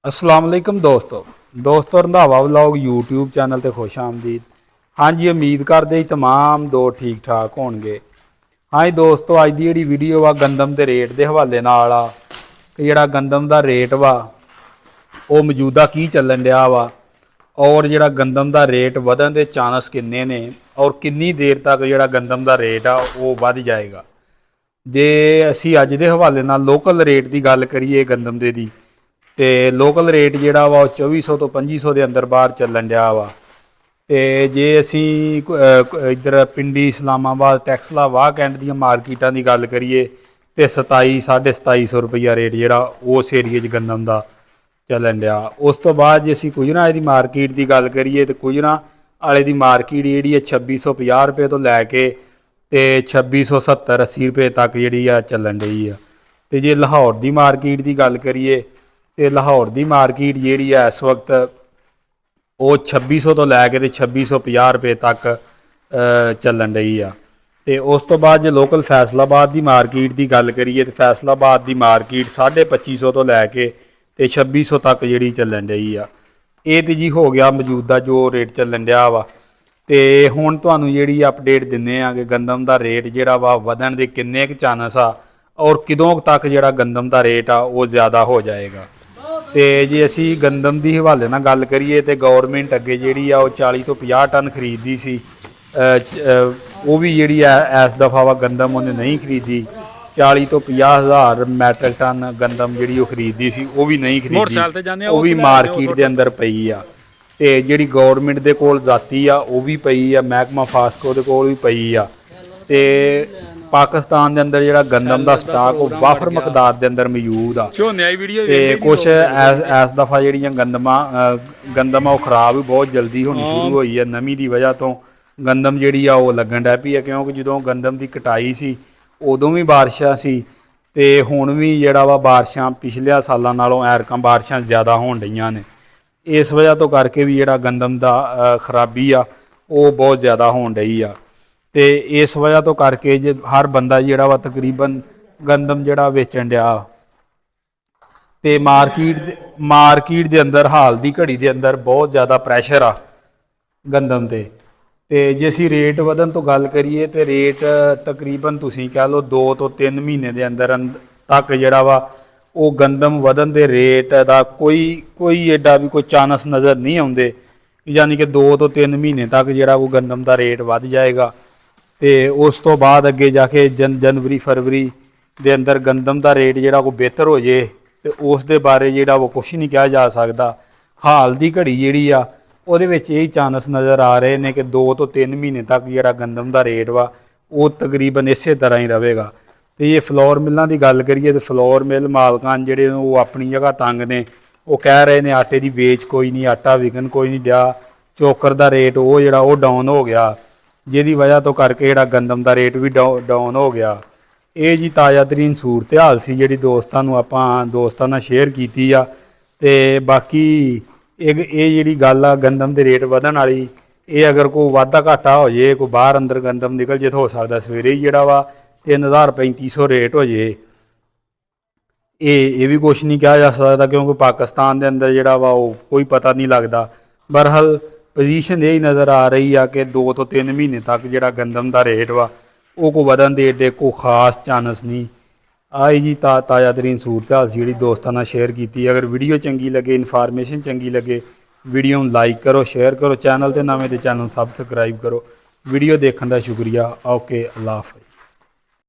अस्सलाम वालेकुम दोस्तों रंधावा व्लॉग यूट्यूब चैनल ते खुश आमदीद। हाँ जी, उम्मीद करते ही तमाम दो ठीक ठाक होणगे। हाँ जी दोस्तों, अज की जी वीडियो आ गंदम के रेट के हवाले नाल आ कि जिहड़ा गंदम का रेट वा वो मौजूदा की चलन दिया वा और जिहड़ा गंदम का रेट वधन के चांस किन्ने ने और किन्नी देर तक जिहड़ा गंदम का रेट आ वो वध जाएगा। जे असी अज के हवाले नाल लोकल रेट की गल करिए गंदम दे दी ते लोकल रेट जिहड़ा वा 2400 तो 2500 के अंदर बाहर चलन दिया वा। ते जे असी इधर पिंडी इस्लामाबाद टैक्सला वाह कैंट दी मार्केटां की गल करिए तो 2700-2750 रुपया रेट जिहड़ा उस एरिए च गंदम का चलन दिया। उस तो बाद जे असी कुजरा की मार्केट की गल करिए तो कुजरा आले की मार्केट जिहड़ी 2650 रुपये तो लैके ते 2670-80 रुपये तक जिहड़ी चलन रही है। तो जे लाहौर की मार्केट की गल करिए तो लाहौर की मार्केट जिहड़ी है इस वक्त वो 2600 तो लैके ते 2650 रुपये तक चलन रही है। तो उस तो बाद जो लोकल फैसलाबाद की मार्केट की गल करिए तो फैसलाबाद की मार्केट 2550 तो लैके ते 2600 तक जिहड़ी चलन रही है। ये तो जी हो गया मौजूदा जो रेट चलन दिया वा। तो हुण तुहानूं जिहड़ी अपडेट दिंदे आ कि गंदम का रेट जिहड़ा वा वधण दे किन्ने क चांस आ और कदों तक जिहड़ा गंदम का रेट आ वो ज़्यादा हो जाएगा। तो जे असी गंदम की हवाले नाल गल करिए तो गौरमेंट अगे जिहड़ी आ 40 तो 50 टन खरीददी सी, वो भी जिहड़ी इस दफ़ा वा गंदम उन्हें नहीं खरीदी। 40 तो 50,000 मैट्रिक टन गंदम जिहड़ी वो खरीददी सी वो भी नहीं खरीदी, वो भी मार्केट के अंदर पई आ। ते जिहड़ी गौरमेंट दे कोल जाती आ वो भी पई आ, महकमा फास्को दे कोल भी पई आ। ते पाकिस्तान के अंदर जिहड़ा गंदम का स्टाक वो वाफर मकदार के अंदर मौजूद आ। ते कुछ इस दफ़ा जिहड़ियां गंदम वो खराब भी बहुत जल्दी होनी शुरू हुई है। नमी की वजह तो गंदम जिहड़ी आ वो लगन लग पई है, क्योंकि जो गंदम की कटाई सी उदों भी बारिशां सी ते हुण भी जिहड़ा वा बारिशां पिछले सालों नालों ऐरकां बारिशां ज़्यादा होण डईयां ने। इस वजह तो करके भी जिहड़ा गंदम का खराबी आ वो बहुत ज़्यादा होण डई आ। ते इस वजह तो करके जे हर बंदा जिहड़ा वा तकरीबन गंदम जिहड़ा वेचण दिया। ते मार्केट दे अंदर हाल की घड़ी के अंदर बहुत ज़्यादा प्रैशर आ गंदम ते जे असी रेट वधन तो गल करिए तो रेट तकरीबन तुसीं कह लो 2 तो 3 महीने के अंदर तक जिहड़ा वा वो गंदम वधन दे रेट का कोई एडा भी कोई चांस नज़र नहीं आउंदे, यानी कि 2 तो 3 महीने तक जिहड़ा वो गंदम का रेट वध जाएगा। तो उस तो बाद अगे जाके जनवरी फरवरी के अंदर गंदम का रेट जिहड़ा वो बेहतर हो जाए तो उस दे बारे जिहड़ा वो कुछ नहीं कहा जा सकता। हाल की घड़ी जिहड़ी आ ਉਹਦੇ ਵਿੱਚ यही चांस नज़र आ रहे हैं कि 2 तो 3 महीने तक जिहड़ा गंदम का रेट वा वो तकरीबन इस तरह ही रहेगा। तो ये फ्लोर मिलों की गल करिए तो फ्लोर मिल मालकान जिहड़े वो अपनी जगह तंग ने, वो कह रहे हैं आटे की बेच कोई नहीं, आटा विकन कोई नहीं दिया, चोकर का रेट वो जिहड़ा वो डाउन हो गया, जिहदी वजह तो करके जिहड़ा गंदम का रेट भी डाउन हो गया। ये जी ताज़ा तरीन सूरत हाल सी जिहड़ी दोस्तां नूं आपां दोस्तां नाल शेयर कीती आ। ते बाकी ये जिहड़ी गल आ गंदम के रेट वधन वाली, ये अगर कोई वाधा घाटा हो जाए, कोई बाहर अंदर गंदम निकल जाए तो हो सकता सवेरे ही जिहड़ा वा 3000-3500 रेट हो जाए। ये भी कुछ नहीं कहा जा सकता क्योंकि पाकिस्तान के अंदर जिहड़ा वा कोई पता नहीं लगता। बहरहाल पोजीशन यही नज़र आ रही है कि 2 तो 3 महीने तक जिहड़ा गंदम का रेट वा वो कोई वधन दे एडे कोई खास चांस नहीं। आई जी ताज़ा तरीन सूरत हाल जी दोस्तों नाल शेयर की। अगर वीडियो चंगी लगे, इन्फॉर्मेशन चंगी लगे, वीडियो में लाइक करो, शेयर करो, चैनल ते नवें ते चैनल सबसक्राइब करो। वीडियो देखने का शुक्रिया। ओके, अल्लाह हाफ़िज़।